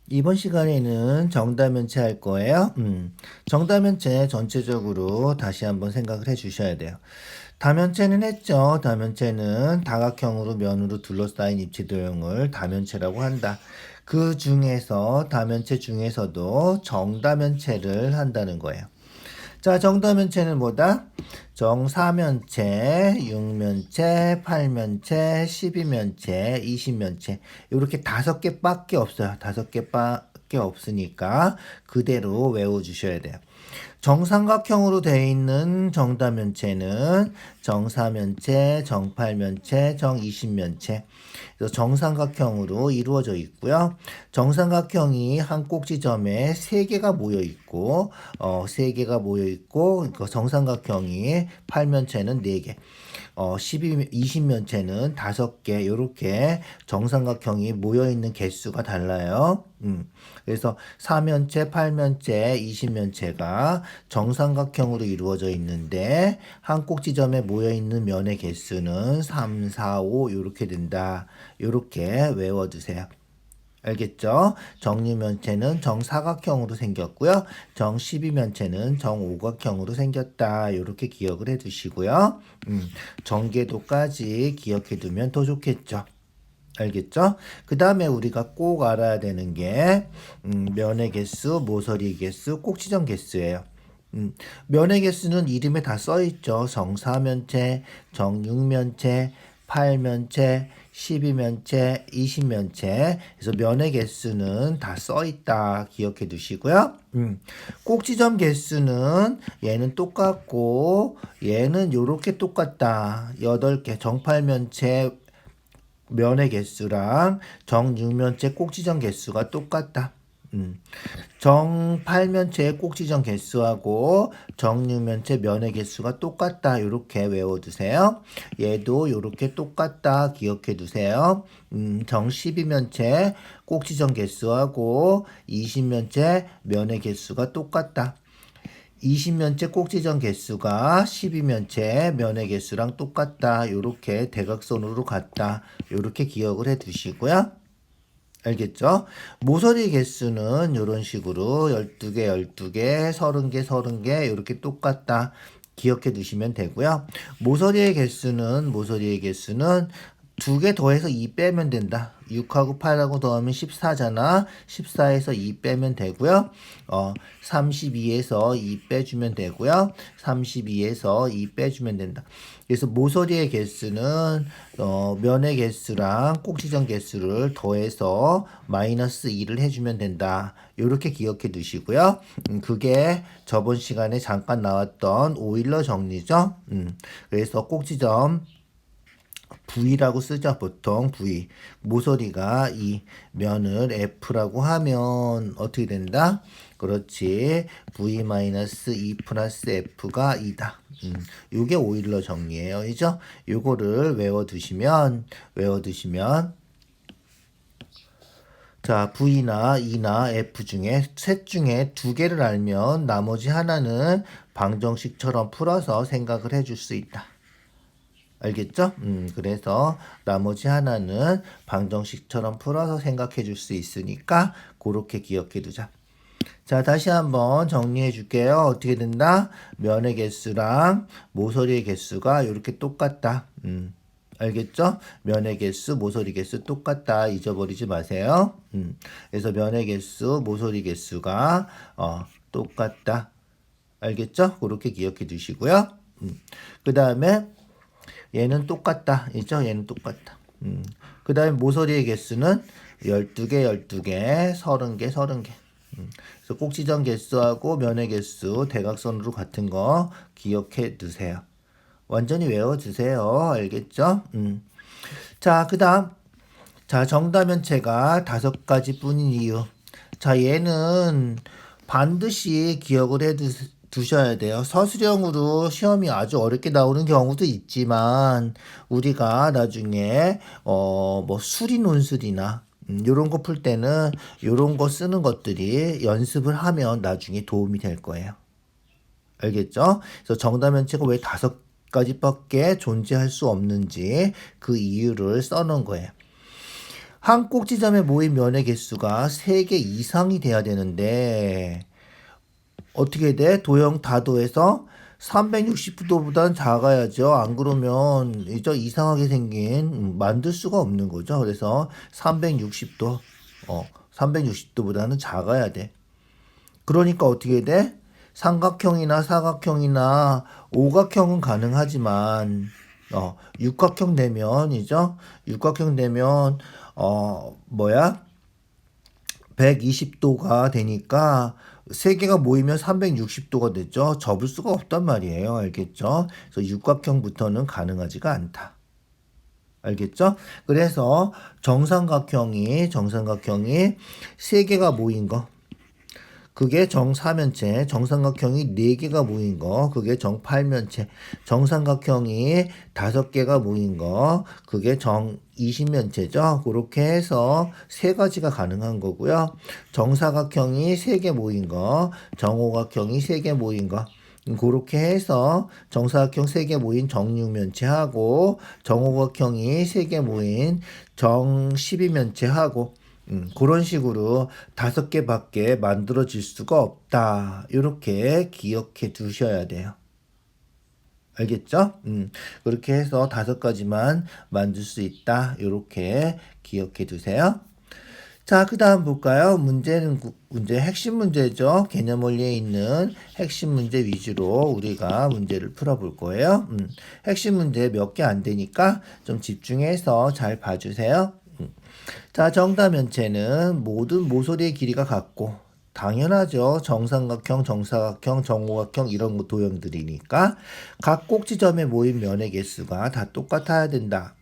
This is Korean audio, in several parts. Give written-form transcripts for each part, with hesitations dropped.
이번 시간에는 정다면체 할 거예요. 정다면체 전체적으로 다시 한번 생각을 해 주셔야 돼요. 다면체는 했죠. 다면체는 다각형으로 면으로 둘러싸인 입체 도형을 다면체라고 한다. 그 중에서 다면체 중에서도 정다면체를 한다는 거예요. 자, 정다면체는 뭐다? 정사면체, 육면체, 팔면체, 십이면체, 이십면체 이렇게 5개밖에 없어요. 5개밖에 없으니까 그대로 외워주셔야 돼요. 정삼각형으로 되어 있는 정다면체는 정사면체, 정팔면체, 정이십면체 그래서 정삼각형으로 이루어져 있고요. 정삼각형이 한 꼭지점에 3개가 모여 있고 3개가 모여 있고 그 정삼각형이 팔면체는 4개 20면체는 5개 이렇게 정삼각형이 모여있는 개수가 달라요. 그래서 4면체, 8면체, 20면체가 정삼각형으로 이루어져 있는데 한 꼭지점에 모여있는 면의 개수는 3, 4, 5 이렇게 된다. 이렇게 외워두세요. 알겠죠? 정육면체는 정사각형으로 생겼고요. 정십이면체는 정오각형으로 생겼다. 이렇게 기억을 해 두시고요. 정계도까지 기억해 두면 더 좋겠죠. 알겠죠? 그 다음에 우리가 꼭 알아야 되는 게 면의 개수, 모서리 개수, 꼭지점 개수예요. 면의 개수는 이름에 다 써있죠. 정사면체, 정육면체, 팔면체, 12면체, 20면체. 그래서 면의 개수는 다 써있다. 기억해 두시고요. 꼭지점 개수는 얘는 똑같고 얘는 요렇게 똑같다. 8개. 정팔면체 면의 개수랑 정육면체 꼭지점 개수가 똑같다. 정팔면체의 꼭지점 개수하고 정육면체 면의 개수가 똑같다. 이렇게 외워두세요. 얘도 이렇게 똑같다. 기억해두세요. 정12면체 꼭지점 개수하고 20면체 면의 개수가 똑같다. 20면체 꼭지점 개수가 12면체 면의 개수랑 똑같다. 이렇게 대각선으로 같다. 이렇게 기억을 해 두시고요. 알겠죠? 모서리 개수는 이런 식으로 12개, 12개, 30개, 30개 이렇게 똑같다. 기억해 두시면 되고요. 모서리의 개수는 2개 더해서 2 빼면 된다. 6하고 8하고 더하면 14잖아. 14에서 2 빼면 되고요. 32에서 2 빼주면 되고요. 32에서 2 빼주면 된다. 그래서 모서리의 개수는 면의 개수랑 꼭지점 개수를 더해서 마이너스 2를 해주면 된다. 이렇게 기억해 두시고요. 그게 저번 시간에 잠깐 나왔던 오일러 정리죠. 그래서 꼭지점 V라고 쓰죠. 보통 V. 모서리가 이 면을 F라고 하면 어떻게 된다? 그렇지. V-2 플러스 F가 2다. 요게 오일러 정리예요. 이죠? 요거를 외워두시면 자, V나 E나 F 중에 셋 중에 2개를 알면 나머지 하나는 방정식처럼 풀어서 생각을 해줄 수 있다. 알겠죠? 그래서 나머지 하나는 방정식처럼 풀어서 생각해 줄 수 있으니까 그렇게 기억해 두자. 자, 다시 한번 정리해 줄게요. 어떻게 된다? 면의 개수랑 모서리의 개수가 이렇게 똑같다. 알겠죠? 면의 개수, 모서리 개수 똑같다. 잊어버리지 마세요. 그래서 면의 개수, 모서리 개수가 똑같다. 알겠죠? 그렇게 기억해 두시고요. 그 다음에 얘는 똑같다. 있죠? 얘는 똑같다. 그 다음에 모서리의 개수는 12개, 12개, 30개, 30개. 그래서 꼭지점 개수하고 면의 개수 대각선으로 같은 거 기억해 두세요. 완전히 외워주세요. 알겠죠? 자, 그 다음. 자, 정다면체가 5가지 뿐인 이유. 자, 얘는 반드시 기억을 두셔야 돼요. 서술형으로 시험이 아주 어렵게 나오는 경우도 있지만 우리가 나중에 뭐 수리 논술이나 요런 거 풀 때는 요런 거 쓰는 것들이 연습을 하면 나중에 도움이 될 거예요. 알겠죠? 그래서 정다면체가 왜 5가지밖에 존재할 수 없는지 그 이유를 써놓은 거예요. 한 꼭지점에 모인 면의 개수가 3개 이상이 돼야 되는데 어떻게 돼? 도형 다도에서 360도보단 작아야죠. 안 그러면 이제 이상하게 생긴 만들 수가 없는 거죠. 그래서 360도 360도보다는 작아야 돼. 그러니까 어떻게 돼? 삼각형이나 사각형이나 오각형은 가능하지만 육각형 되면이죠. 육각형 되면 120도가 되니까 세 개가 모이면 360도가 되죠. 접을 수가 없단 말이에요. 알겠죠? 그래서 육각형부터는 가능하지가 않다. 알겠죠? 그래서 정삼각형이 세 개가 모인 거 그게 정사면체, 정삼각형이 4개가 모인 거, 그게 정팔면체, 정삼각형이 5개가 모인 거, 그게 정20면체죠. 그렇게 해서 3가지가 가능한 거고요. 정사각형이 3개 모인 거, 정오각형이 3개 모인 거, 그렇게 해서 정사각형 3개 모인 정6면체하고 정오각형이 3개 모인 정12면체하고 그런 식으로 5개밖에 만들어질 수가 없다. 이렇게 기억해 두셔야 돼요. 알겠죠? 그렇게 해서 5가지만 만들 수 있다. 이렇게 기억해 두세요. 자, 그 다음 볼까요? 문제 핵심 문제죠. 개념 원리에 있는 핵심 문제 위주로 우리가 문제를 풀어볼 거예요. 핵심 문제 몇 개 안 되니까 좀 집중해서 잘 봐주세요. 자, 정다면체는 모든 모서리의 길이가 같고 당연하죠. 정삼각형, 정사각형, 정오각형 이런 도형들이니까 각 꼭지점에 모인 면의 개수가 다 똑같아야 된다.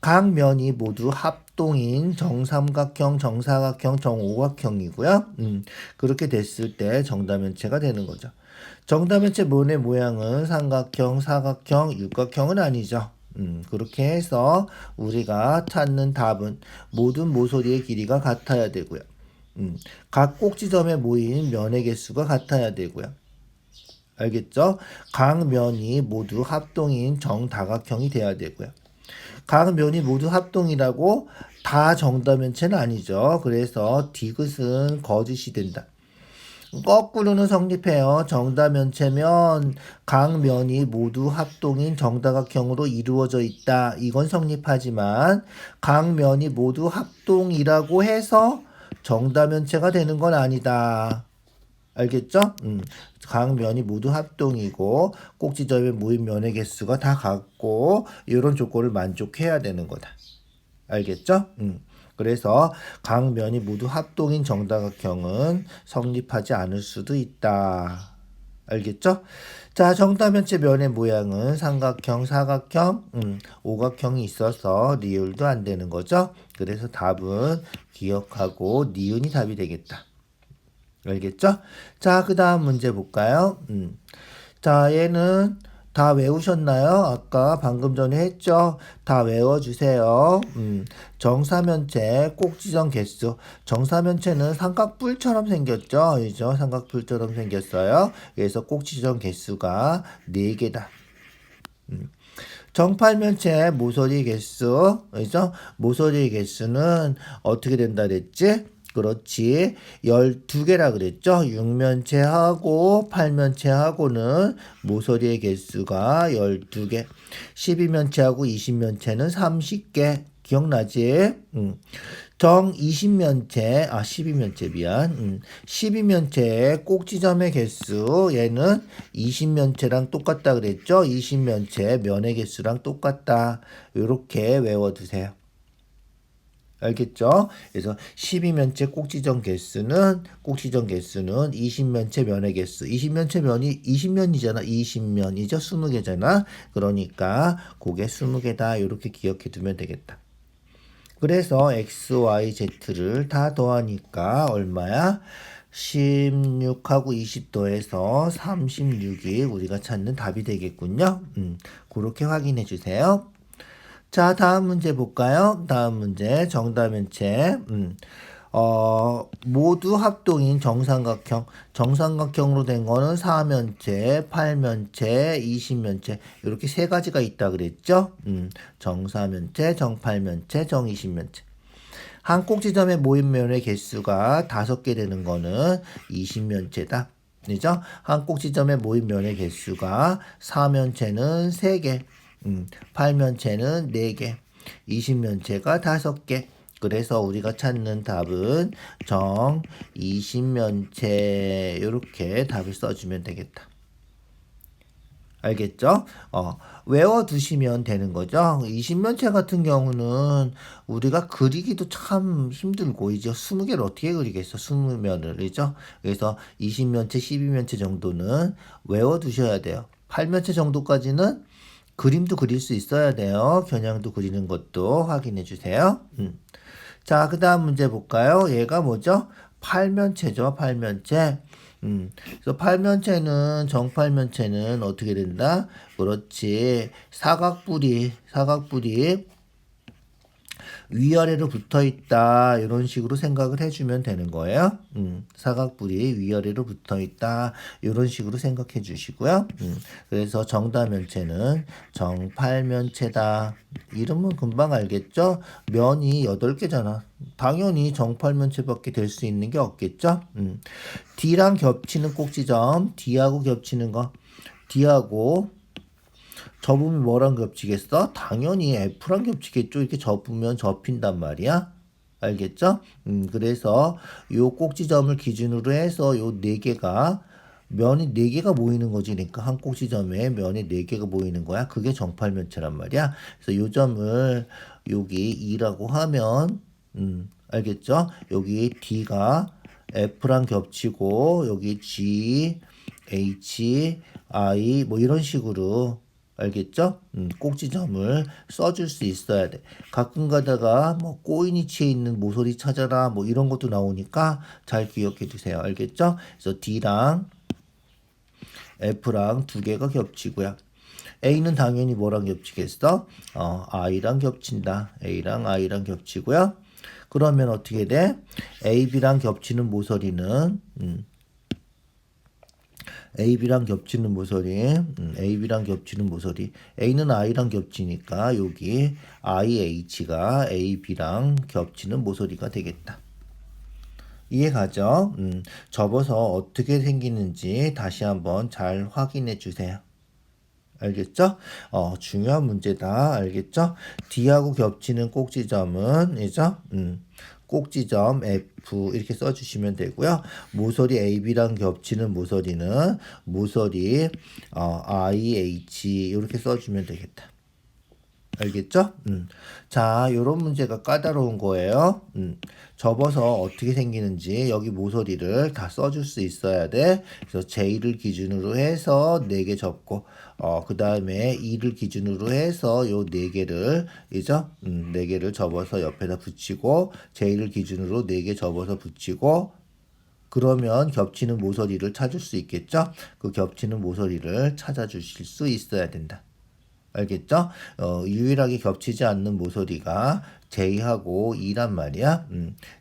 각 면이 모두 합동인 정삼각형, 정사각형, 정오각형이고요. 그렇게 됐을 때 정다면체가 되는 거죠. 정다면체 면의 모양은 삼각형, 사각형, 육각형은 아니죠. 그렇게 해서 우리가 찾는 답은 모든 모서리의 길이가 같아야 되고요. 각 꼭지점에 모인 면의 개수가 같아야 되고요. 알겠죠? 각 면이 모두 합동인 정다각형이 돼야 되고요. 각 면이 모두 합동이라고 다 정다면체는 아니죠. 그래서 디귿은 거짓이 된다. 거꾸로는 성립해요. 정다면체면 각 면이 모두 합동인 정다각형으로 이루어져 있다. 이건 성립하지만 각 면이 모두 합동이라고 해서 정다면체가 되는 건 아니다. 알겠죠? 각 면이 모두 합동이고 꼭지점에 모인 면의 개수가 다 같고 이런 조건을 만족해야 되는 거다. 알겠죠? 그래서 각 면이 모두 합동인 정다각형은 성립하지 않을 수도 있다. 알겠죠? 자, 정다면체 면의 모양은 삼각형, 사각형, 오각형이 있어서 리을도 안 되는 거죠. 그래서 답은 기억하고 니은이 답이 되겠다. 알겠죠? 자, 그 다음 문제 볼까요? 자, 얘는 다 외우셨나요? 아까 방금 전에 했죠? 다 외워주세요. 정사면체 꼭지점 개수. 정사면체는 삼각뿔처럼 생겼죠? 그죠? 삼각뿔처럼 생겼어요. 그래서 꼭지점 개수가 4개다. 정팔면체 모서리 개수. 그죠? 모서리 개수는 어떻게 된다 그랬지? 그렇지. 12개라 그랬죠. 육면체하고 팔면체하고는 모서리의 개수가 12개. 12면체하고 20면체는 30개. 기억나지? 정 20면체, 12면체 미안. 12면체의 꼭지점의 개수, 얘는 20면체랑 똑같다 그랬죠? 20면체 면의 개수랑 똑같다. 이렇게 외워두세요. 알겠죠? 그래서 12면체 꼭지점 개수는 20면체 면의 개수. 20면체 면이 20면이잖아. 20면이죠. 20개잖아. 그러니까 그게 20개다. 이렇게 기억해 두면 되겠다. 그래서 x, y, z를 다 더하니까 얼마야? 16하고 20 더해서 36이 우리가 찾는 답이 되겠군요. 그렇게 확인해 주세요. 자, 다음 문제 볼까요? 다음 문제 정다면체. 모두 합동인 정삼각형. 정삼각형으로 된 거는 4면체, 8면체, 20면체 이렇게 3가지가 있다 그랬죠? 정사면체, 정팔면체, 정이십면체. 한 꼭지점의 모임면의 개수가 5개 되는 거는 20면체다. 그죠? 한 꼭지점의 모임면의 개수가 4면체는 3개, 8면체는 4개, 20면체가 5개. 그래서 우리가 찾는 답은 정 20면체 이렇게 답을 써주면 되겠다. 알겠죠? 외워두시면 되는 거죠. 20면체 같은 경우는 우리가 그리기도 참 힘들고, 이제 20개를 어떻게 그리겠어? 20면을, 그죠? 그래서 20면체, 12면체 정도는 외워두셔야 돼요. 8면체 정도까지는 그림도 그릴 수 있어야 돼요. 겨냥도 그리는 것도 확인해 주세요. 자, 그 다음 문제 볼까요? 얘가 뭐죠? 8면체죠, 8면체. 그래서 8면체는, 정팔면체는 어떻게 된다? 그렇지. 사각뿔이 위아래로 붙어 있다. 이런 식으로 생각을 해주면 되는 거예요. 사각뿔이 위아래로 붙어 있다. 이런 식으로 생각해 주시고요. 그래서 정다면체는 정팔면체다. 이름은 금방 알겠죠? 면이 8개잖아. 당연히 정팔면체밖에 될 수 있는 게 없겠죠? D랑 겹치는 꼭지점, D하고 겹치는 거, D하고 접으면 뭐랑 겹치겠어? 당연히 F랑 겹치겠죠. 이렇게 접으면 접힌단 말이야. 알겠죠? 그래서 요 꼭지점을 기준으로 해서 요 4개가 면이 4개가 모이는 거지. 그러니까 한 꼭지점에 면이 4개가 모이는 거야. 그게 정팔면체란 말이야. 그래서 요 점을 여기 2라고 하면 알겠죠? 여기 D가 F랑 겹치고 여기 G, H, I 뭐 이런 식으로 알겠죠? 꼭지점을 써줄 수 있어야 돼. 가끔 가다가 뭐 꼬인 위치에 있는 모서리 찾아라 뭐 이런 것도 나오니까 잘 기억해 두세요. 알겠죠? 그래서 D랑 F랑 2개가 겹치고요. A는 당연히 뭐랑 겹치겠어? I랑 겹친다. A랑 I랑 겹치고요. 그러면 어떻게 돼? AB랑 겹치는 모서리는 AB랑 겹치는 모서리, AB랑 겹치는 모서리. A는 I랑 겹치니까 여기 IH가 AB랑 겹치는 모서리가 되겠다. 이해가죠? 접어서 어떻게 생기는지 다시 한번 잘 확인해 주세요. 알겠죠? 중요한 문제다. 알겠죠? D하고 겹치는 꼭지점은, 이죠? 꼭지점 F 이렇게 써주시면 되고요. 모서리 AB랑 겹치는 모서리는 모서리 IH 이렇게 써주면 되겠다. 알겠죠? 자, 요런 문제가 까다로운 거예요. 접어서 어떻게 생기는지 여기 모서리를 다 써줄 수 있어야 돼. 그래서 J를 기준으로 해서 4개 접고, 그 다음에 E를 기준으로 해서 요 4개를, 이죠? 4개를 접어서 옆에다 붙이고, J를 기준으로 4개 접어서 붙이고, 그러면 겹치는 모서리를 찾을 수 있겠죠? 그 겹치는 모서리를 찾아주실 수 있어야 된다. 알겠죠? 유일하게 겹치지 않는 모서리가 J하고 E란 말이야.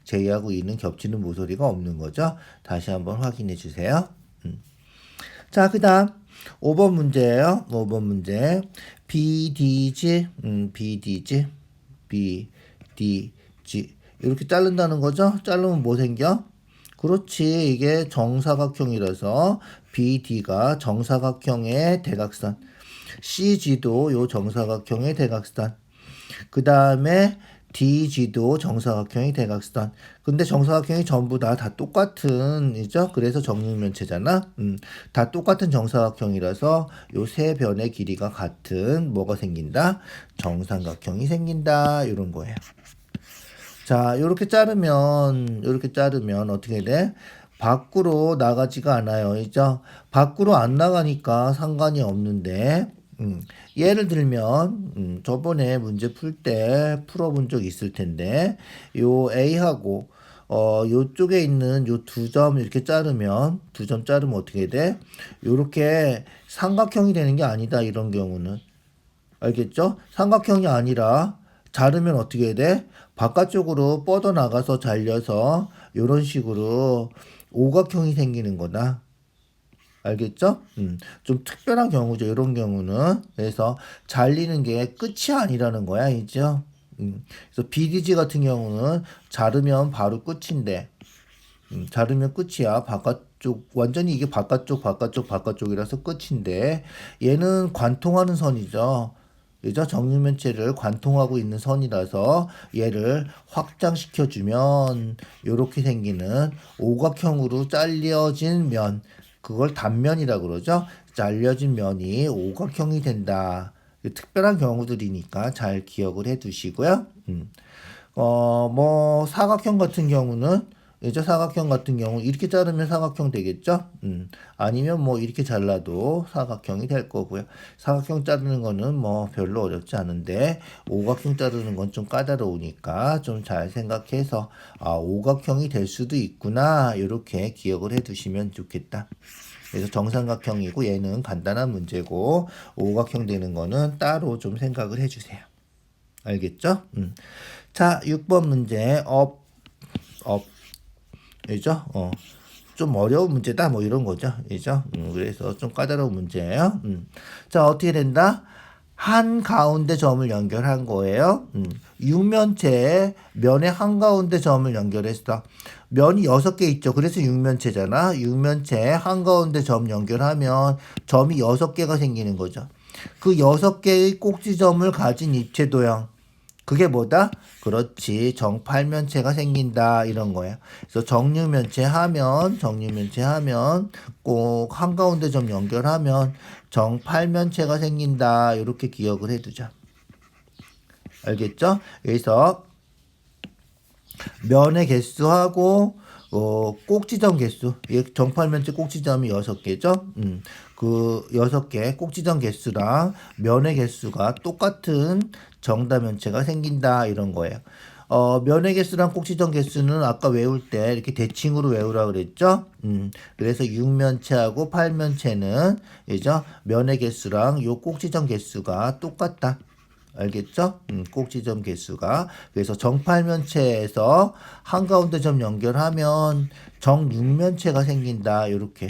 J하고 E는 겹치는 모서리가 없는 거죠. 다시 한번 확인해 주세요. 자, 그 다음 5번 문제예요. 5번 문제. BDG, BDG, BDG 이렇게 자른다는 거죠. 자르면 뭐 생겨? 그렇지. 이게 정사각형이라서 BD가 정사각형의 대각선. CG도 요 정사각형의 대각선. 그 다음에 DG도 정사각형의 대각선. 근데 정사각형이 전부 다 똑같은, 이죠? 그래서 정육면체잖아. 다 똑같은 정사각형이라서 요 세 변의 길이가 같은 뭐가 생긴다? 정삼각형이 생긴다. 이런 거예요. 자, 요렇게 자르면 어떻게 돼? 밖으로 나가지가 않아요. 이죠? 밖으로 안 나가니까 상관이 없는데, 예를 들면, 저번에 문제 풀 때 풀어본 적 있을 텐데, 요 A하고, 요쪽에 있는 요 2점 이렇게 자르면, 2점 자르면 어떻게 돼? 요렇게 삼각형이 되는 게 아니다, 이런 경우는. 알겠죠? 삼각형이 아니라, 자르면 어떻게 돼? 바깥쪽으로 뻗어나가서 잘려서, 요런 식으로 오각형이 생기는 거다. 알겠죠? 좀 특별한 경우죠. 이런 경우는. 그래서 잘리는 게 끝이 아니라는 거야. 이죠? 그래서 BDG 같은 경우는 자르면 바로 끝인데, 자르면 끝이야. 바깥쪽, 완전히 이게 바깥쪽이라서 끝인데, 얘는 관통하는 선이죠. 그죠? 정육면체를 관통하고 있는 선이라서 얘를 확장시켜주면 이렇게 생기는 오각형으로 잘려진 면, 그걸 단면이라 그러죠. 잘려진 면이 오각형이 된다. 특별한 경우들이니까 잘 기억을 해 두시고요. 뭐 사각형 같은 경우는 이제 사각형 같은 경우 이렇게 자르면 사각형 되겠죠? 아니면 뭐 이렇게 잘라도 사각형이 될 거고요. 사각형 자르는 거는 뭐 별로 어렵지 않은데 오각형 자르는 건 좀 까다로우니까 좀 잘 생각해서 오각형이 될 수도 있구나 이렇게 기억을 해 두시면 좋겠다. 그래서 정삼각형이고 얘는 간단한 문제고 오각형 되는 거는 따로 좀 생각을 해 주세요. 알겠죠? 자, 6번 문제 그죠? 좀 어려운 문제다 뭐 이런 거죠. 그죠? 그래서 좀 까다로운 문제예요. 자, 어떻게 된다? 한 가운데 점을 연결한 거예요. 육면체에 면의 한가운데 점을 연결했어. 면이 6개 있죠. 그래서 육면체잖아. 육면체에 한가운데 점 연결하면 점이 6개가 생기는 거죠. 그 6개의 꼭지점을 가진 입체 도형. 그게 뭐다? 그렇지. 정팔면체가 생긴다. 이런 거예요. 그래서 정육면체 하면 꼭 한가운데 점 연결하면 정팔면체가 생긴다. 이렇게 기억을 해두자. 알겠죠? 그래서 면의 개수하고 꼭지점 개수, 정팔면체 꼭지점이 6개죠. 그 6개 꼭지점 개수랑 면의 개수가 똑같은 정다면체가 생긴다 이런 거예요. 면의 개수랑 꼭지점 개수는 아까 외울 때 이렇게 대칭으로 외우라 그랬죠. 그래서 육면체하고 팔면체는 그죠? 면의 개수랑 요 꼭지점 개수가 똑같다. 알겠죠? 꼭지점 개수가. 그래서 정팔면체에서 한가운데 점 연결하면 정육면체가 생긴다. 이렇게.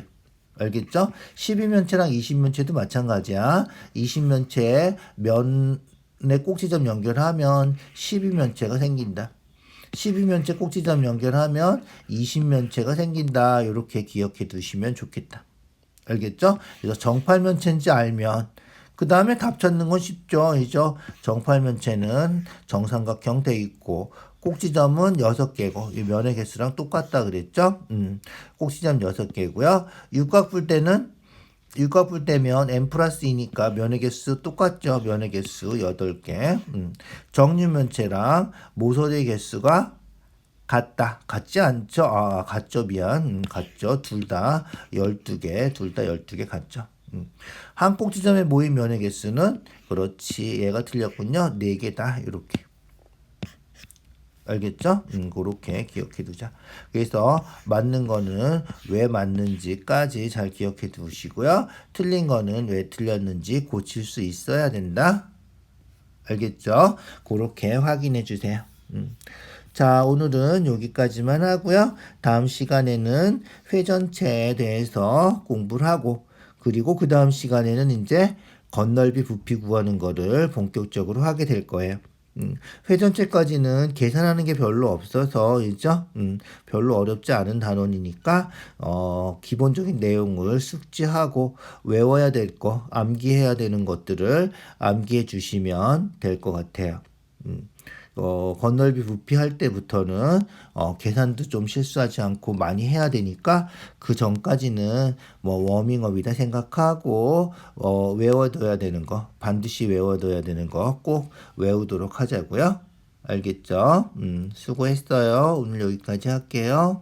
알겠죠? 12면체랑 20면체도 마찬가지야. 20면체에 면의 꼭지점 연결하면 12면체가 생긴다. 12면체 꼭지점 연결하면 20면체가 생긴다. 이렇게 기억해 두시면 좋겠다. 알겠죠? 그래서 정팔면체인지 알면 그 다음에 답 찾는 건 쉽죠. 이죠? 정팔면체는 정삼각형 돼 있고 꼭지점은 6개고 이 면의 개수랑 똑같다 그랬죠. 꼭지점 6개고요. 육각 풀 때면 n 플러스 2니까 면의 개수 똑같죠. 면의 개수 8개. 정육면체랑 모서리의 개수가 같지 않죠? 같죠. 미안. 같죠. 둘 다 12개 같죠. 한 꼭지점에 모인 면의 개수는 그렇지. 얘가 틀렸군요. 4개다. 이렇게. 알겠죠? 그렇게 기억해 두자. 그래서 맞는 거는 왜 맞는지까지 잘 기억해 두시고요. 틀린 거는 왜 틀렸는지 고칠 수 있어야 된다. 알겠죠? 그렇게 확인해 주세요. 자, 오늘은 여기까지만 하고요. 다음 시간에는 회전체에 대해서 공부를 하고 그리고 그 다음 시간에는 이제 건널비 부피 구하는 거를 본격적으로 하게 될 거예요. 회전체까지는 계산하는 게 별로 없어서 이죠. 별로 어렵지 않은 단원이니까 기본적인 내용을 숙지하고 외워야 될 거, 암기해야 되는 것들을 암기해 주시면 될 것 같아요. 건널비 부피 할 때부터는 계산도 좀 실수하지 않고 많이 해야 되니까 그 전까지는 뭐 워밍업이다 생각하고 외워둬야 되는 거 반드시 외워둬야 되는 거 꼭 외우도록 하자고요. 알겠죠? 수고했어요. 오늘 여기까지 할게요.